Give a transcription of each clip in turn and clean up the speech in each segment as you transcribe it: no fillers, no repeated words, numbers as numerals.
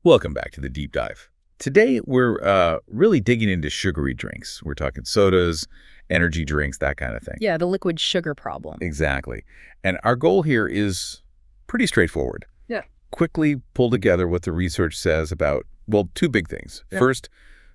Welcome back to the Deep Dive. Today, we're really digging into sugary drinks. We're talking sodas, energy drinks, that kind of thing. Yeah, the liquid sugar problem. Exactly. And our goal here is pretty straightforward. Yeah. Quickly pull together what the research says about, well, two big things. Yeah. First,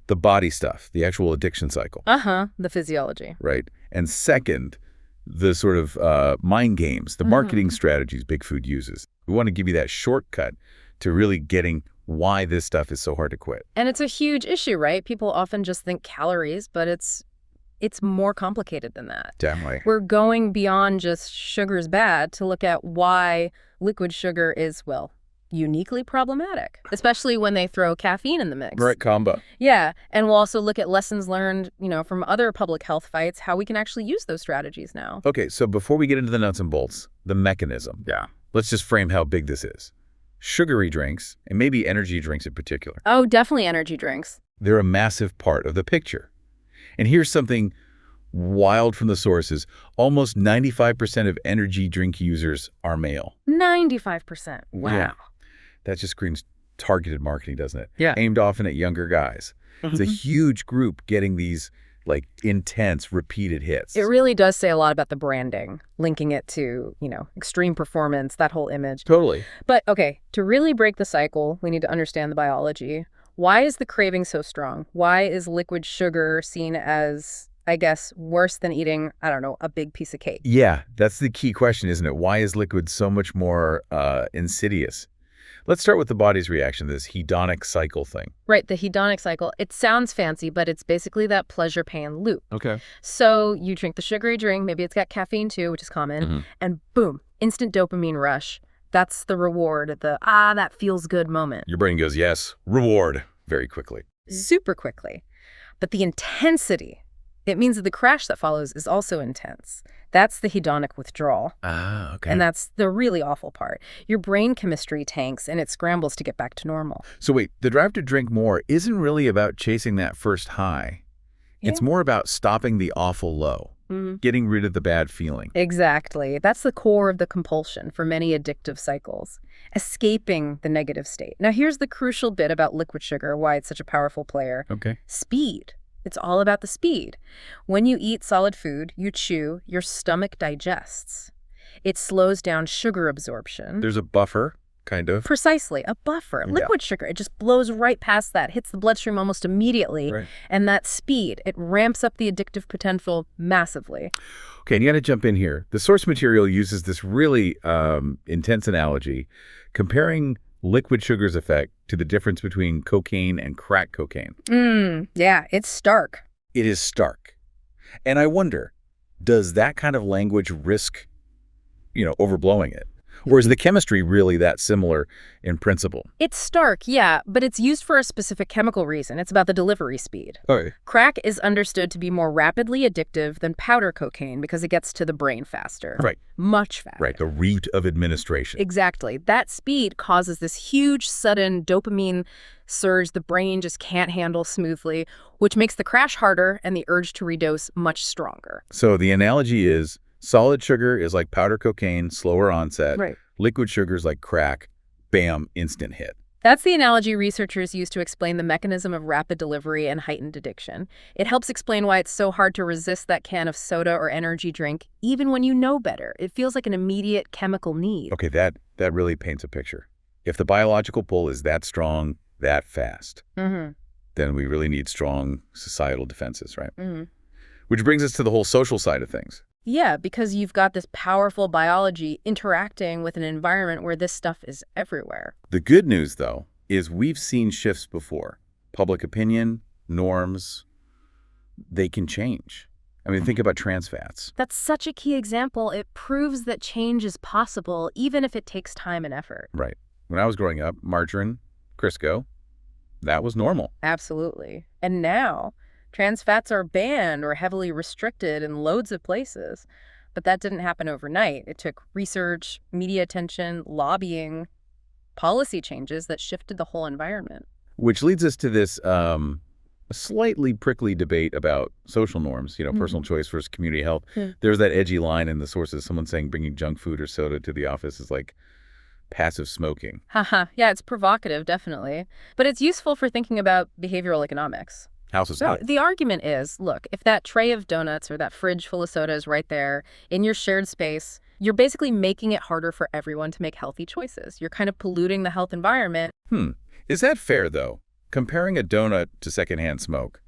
the body stuff, the actual addiction cycle. The physiology. Right. And second, the sort of mind games, the marketing strategies Big Food uses. We want to give you that shortcut to really getting why this stuff is so hard to quit. And it's a huge issue, right? People often just think calories, but it's more complicated than that. Definitely. We're going beyond just sugar's bad to look at why liquid sugar is, well, uniquely problematic, especially when they throw caffeine in the mix. Right, combo. Yeah, and we'll also look at lessons learned, from other public health fights, how we can actually use those strategies now. Okay, so before we get into the nuts and bolts, the mechanism. Yeah. Let's just frame how big this is. Sugary drinks, and maybe energy drinks in particular, Oh, definitely energy drinks. they're a massive part of the picture. And here's something wild from the sources. Almost 95% of energy drink users are male. 95%. Wow. Yeah. That just screams targeted marketing, doesn't it? Yeah. Aimed often at younger guys. It's a huge group getting these, intense, repeated hits. It really does say a lot about the branding, linking it to, extreme performance, that whole image. Totally. But, okay, to really break the cycle, we need to understand the biology. Why is the craving so strong? Why is liquid sugar seen as, I guess, worse than eating, a big piece of cake? Yeah, that's the key question, isn't it? Why is liquid so much more insidious? Let's start with the body's reaction to this hedonic cycle thing. Right, the hedonic cycle. It sounds fancy, but it's basically that pleasure-pain loop. Okay. So you drink the sugary drink, maybe it's got caffeine too, which is common, and boom, instant dopamine rush. That's the reward, that feels good moment. Your brain goes, yes, reward, very quickly. Super quickly. But the intensity, it means that the crash that follows is also intense. That's the hedonic withdrawal. Ah, okay. And that's the really awful part. Your brain chemistry tanks and it scrambles to get back to normal. So wait, the drive to drink more isn't really about chasing that first high. Yeah. It's more about stopping the awful low, getting rid of the bad feeling. Exactly. That's the core of the compulsion for many addictive cycles, escaping the negative state. Now, here's the crucial bit about liquid sugar, why it's such a powerful player. Okay. Speed. It's all about the speed. When you eat solid food, you chew, your stomach digests. It slows down sugar absorption. There's a buffer, kind of. Precisely, a buffer. Liquid sugar, it just blows right past that, hits the bloodstream almost immediately. Right. And that speed, it ramps up the addictive potential massively. Okay, and you got to jump in here. The source material uses this really intense analogy, comparing liquid sugar's effect to the difference between cocaine and crack cocaine. Yeah, it's stark. It is stark. And I wonder, does that kind of language risk, overblowing it? Or is the chemistry really that similar in principle? It's stark, yeah, but it's used for a specific chemical reason. It's about the delivery speed. Okay. Crack is understood to be more rapidly addictive than powder cocaine because it gets to the brain faster. Right. Much faster. Right, the route of administration. Exactly. That speed causes this huge, sudden dopamine surge the brain just can't handle smoothly, which makes the crash harder and the urge to redose much stronger. So the analogy is solid sugar is like powder cocaine, slower onset. Right. Liquid sugar is like crack, bam, instant hit. That's the analogy researchers use to explain the mechanism of rapid delivery and heightened addiction. It helps explain why it's so hard to resist that can of soda or energy drink, even when you know better. It feels like an immediate chemical need. Okay, that really paints a picture. If the biological pull is that strong, that fast, then we really need strong societal defenses, right? Which brings us to the whole social side of things. Yeah, because you've got this powerful biology interacting with an environment where this stuff is everywhere. The good news, though, is we've seen shifts before. Public opinion, norms, they can change. I mean, think about trans fats. That's such a key example. It proves that change is possible, even if it takes time and effort. Right. When I was growing up, margarine, Crisco, that was normal. Absolutely. And now, trans fats are banned or heavily restricted in loads of places. But that didn't happen overnight. It took research, media attention, lobbying, policy changes that shifted the whole environment. Which leads us to this slightly prickly debate about social norms, personal choice versus community health. There's that edgy line in the sources, someone saying bringing junk food or soda to the office is like passive smoking. Haha, yeah, it's provocative, definitely. But it's useful for thinking about behavioral economics. How so? So the argument is, look, if that tray of donuts or that fridge full of soda is right there in your shared space, you're basically making it harder for everyone to make healthy choices. You're kind of polluting the health environment. Is that fair, though? Comparing a donut to secondhand smoke,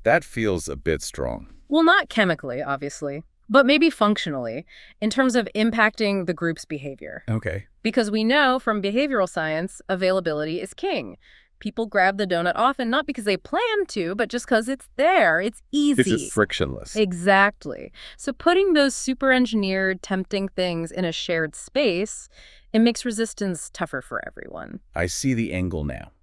that feels a bit strong. Well, not chemically, obviously, but maybe functionally, in terms of impacting the group's behavior. Okay. Because we know from behavioral science, availability is king. People grab the donut often, not because they plan to, but just because it's there. It's easy. It's just frictionless. Exactly. So putting those super-engineered, tempting things in a shared space, it makes resistance tougher for everyone. I see the angle now.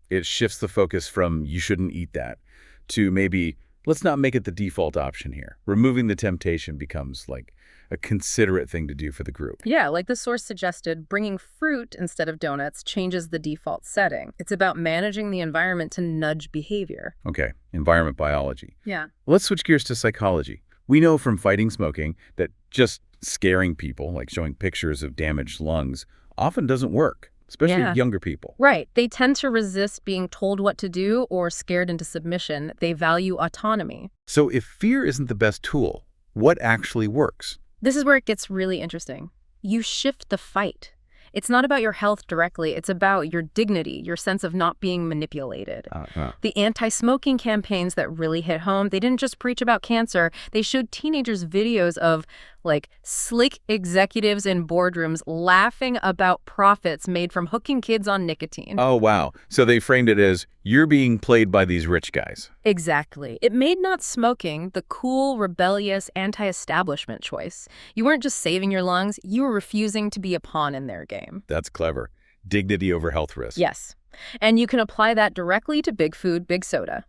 It shifts the focus from you shouldn't eat that to maybe let's not make it the default option here. Removing the temptation becomes like a considerate thing to do for the group. Yeah, like the source suggested, bringing fruit instead of donuts changes the default setting. It's about managing the environment to nudge behavior. Okay, environment biology. Yeah. Let's switch gears to psychology. We know from fighting smoking that just scaring people, like showing pictures of damaged lungs, often doesn't work, especially younger people. Right. They tend to resist being told what to do or scared into submission. They value autonomy. So if fear isn't the best tool, what actually works? This is where it gets really interesting. You shift the fight. It's not about your health directly. It's about your dignity, your sense of not being manipulated. The anti-smoking campaigns that really hit home, they didn't just preach about cancer. They showed teenagers videos of, like, slick executives in boardrooms laughing about profits made from hooking kids on nicotine. Oh, wow. So they framed it as, you're being played by these rich guys. Exactly. It made not smoking the cool, rebellious, anti-establishment choice. You weren't just saving your lungs, you were refusing to be a pawn in their game. That's clever. Dignity over health risk. Yes. And you can apply that directly to big food, big soda.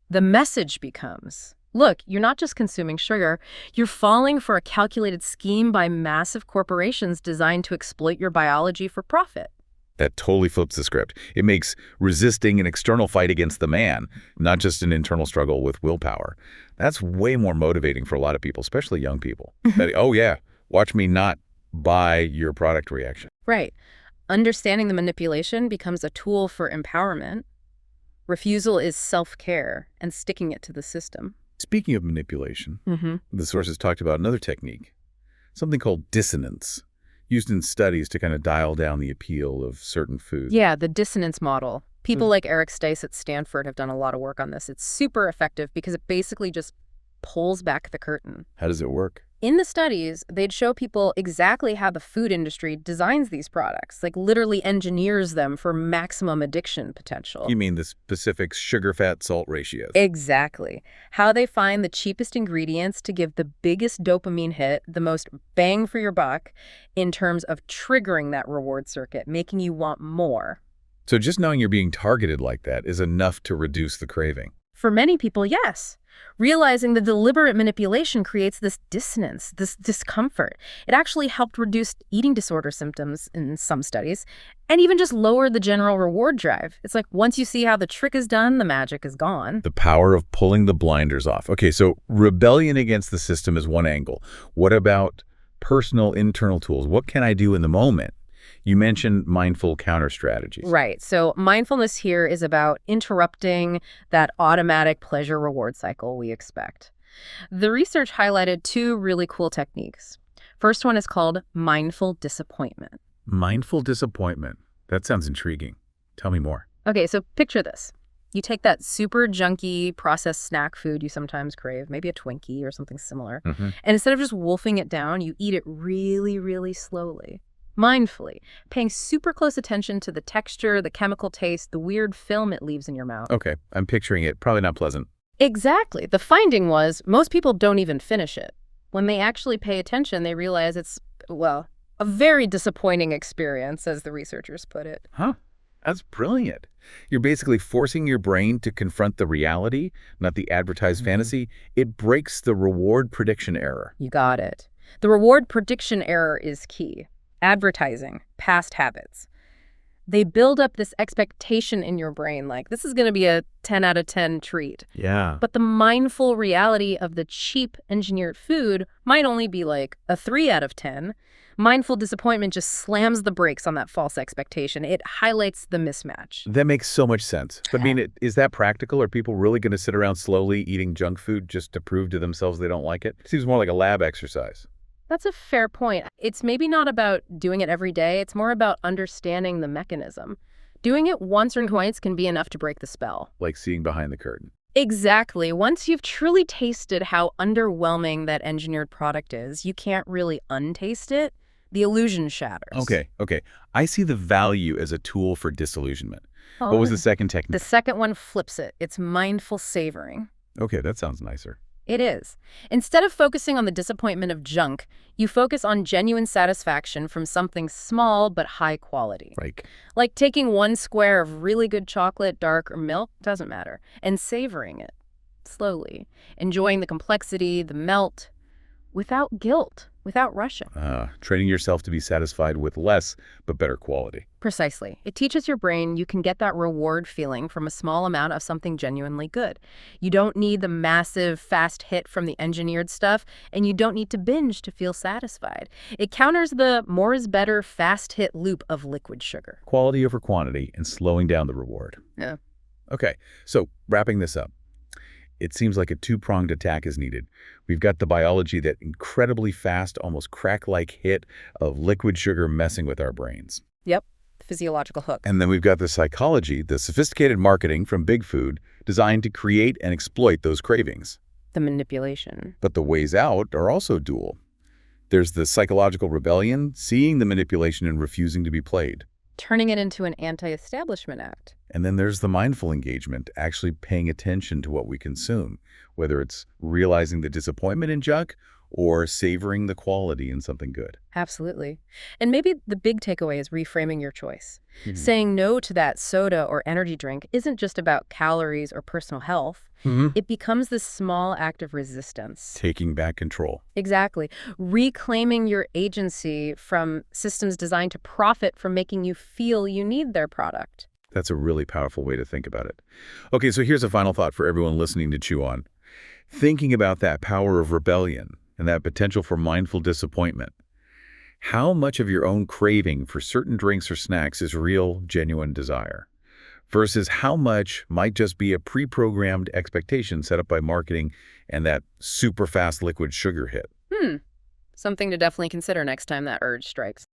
The message becomes, look, you're not just consuming sugar, you're falling for a calculated scheme by massive corporations designed to exploit your biology for profit. That totally flips the script. It makes resisting an external fight against the man, not just an internal struggle with willpower. That's way more motivating for a lot of people, especially young people. Oh yeah, watch me not buy your product reaction. Right. Understanding the manipulation becomes a tool for empowerment. Refusal is self-care and sticking it to the system. Speaking of manipulation, the sources talked about another technique, something called dissonance, used in studies to kind of dial down the appeal of certain foods. Yeah, the dissonance model. People like Eric Stice at Stanford have done a lot of work on this. It's super effective because it basically just pulls back the curtain. How does it work? In the studies, they'd show people exactly how the food industry designs these products, like literally engineers them for maximum addiction potential. You mean the specific sugar-fat-salt ratios? Exactly. How they find the cheapest ingredients to give the biggest dopamine hit, the most bang for your buck, in terms of triggering that reward circuit, making you want more. So just knowing you're being targeted like that is enough to reduce the craving? For many people, yes. Realizing the deliberate manipulation creates this dissonance, this discomfort. It actually helped reduce eating disorder symptoms in some studies, and even just lower the general reward drive. It's like once you see how the trick is done, the magic is gone. The power of pulling the blinders off. Okay, so rebellion against the system is one angle. What about personal internal tools? What can I do in the moment? You mentioned mindful counter strategies. Right. So mindfulness here is about interrupting that automatic pleasure reward cycle we expect. The research highlighted two really cool techniques. First one is called mindful disappointment. Mindful disappointment. That sounds intriguing. Tell me more. Okay, so picture this. You take that super junky processed snack food you sometimes crave, maybe a Twinkie or something similar, and instead of just wolfing it down, you eat it really, really slowly. Mindfully, paying super close attention to the texture, the chemical taste, the weird film it leaves in your mouth. Okay, I'm picturing it. Probably not pleasant. Exactly. The finding was most people don't even finish it. When they actually pay attention, they realize it's, well, a very disappointing experience, as the researchers put it. Huh? That's brilliant. You're basically forcing your brain to confront the reality, not the advertised fantasy. It breaks the reward prediction error. You got it. The reward prediction error is key. Advertising, past habits. They build up this expectation in your brain, like this is going to be a 10 out of 10 treat. Yeah. But the mindful reality of the cheap engineered food might only be like a 3 out of 10. Mindful disappointment just slams the brakes on that false expectation. It highlights the mismatch. That makes so much sense. But I mean, is that practical? Are people really going to sit around slowly eating junk food just to prove to themselves they don't like it? It seems more like a lab exercise. That's a fair point. It's maybe not about doing it every day. It's more about understanding the mechanism. Doing it once or twice can be enough to break the spell. Like seeing behind the curtain. Exactly. Once you've truly tasted how underwhelming that engineered product is, you can't really untaste it. The illusion shatters. Okay. I see the value as a tool for disillusionment. What was the second technique? The second one flips it. It's mindful savoring. Okay, that sounds nicer. It is. Instead of focusing on the disappointment of junk, you focus on genuine satisfaction from something small but high quality. Like taking one square of really good chocolate, dark, or milk, doesn't matter, and savoring it slowly, enjoying the complexity, the melt, without guilt, without rushing. Training yourself to be satisfied with less but better quality. Precisely. It teaches your brain you can get that reward feeling from a small amount of something genuinely good. You don't need the massive fast hit from the engineered stuff, and you don't need to binge to feel satisfied. It counters the more is better fast hit loop of liquid sugar. Quality over quantity and slowing down the reward. Yeah. Okay, so wrapping this up. It seems like a two-pronged attack is needed. We've got the biology, that incredibly fast, almost crack-like hit of liquid sugar messing with our brains. Yep, physiological hook. And then we've got the psychology, the sophisticated marketing from big food designed to create and exploit those cravings. The manipulation. But the ways out are also dual. There's the psychological rebellion, seeing the manipulation and refusing to be played. Turning it into an anti-establishment act. And then there's the mindful engagement, actually paying attention to what we consume, whether it's realizing the disappointment in junk or savoring the quality in something good. Absolutely. And maybe the big takeaway is reframing your choice. Saying no to that soda or energy drink isn't just about calories or personal health. It becomes this small act of resistance. Taking back control. Exactly. Reclaiming your agency from systems designed to profit from making you feel you need their product. That's a really powerful way to think about it. Okay, so here's a final thought for everyone listening to chew on. Thinking about that power of rebellion and that potential for mindful disappointment. How much of your own craving for certain drinks or snacks is real, genuine desire? Versus how much might just be a pre-programmed expectation set up by marketing and that super fast liquid sugar hit? Something to definitely consider next time that urge strikes.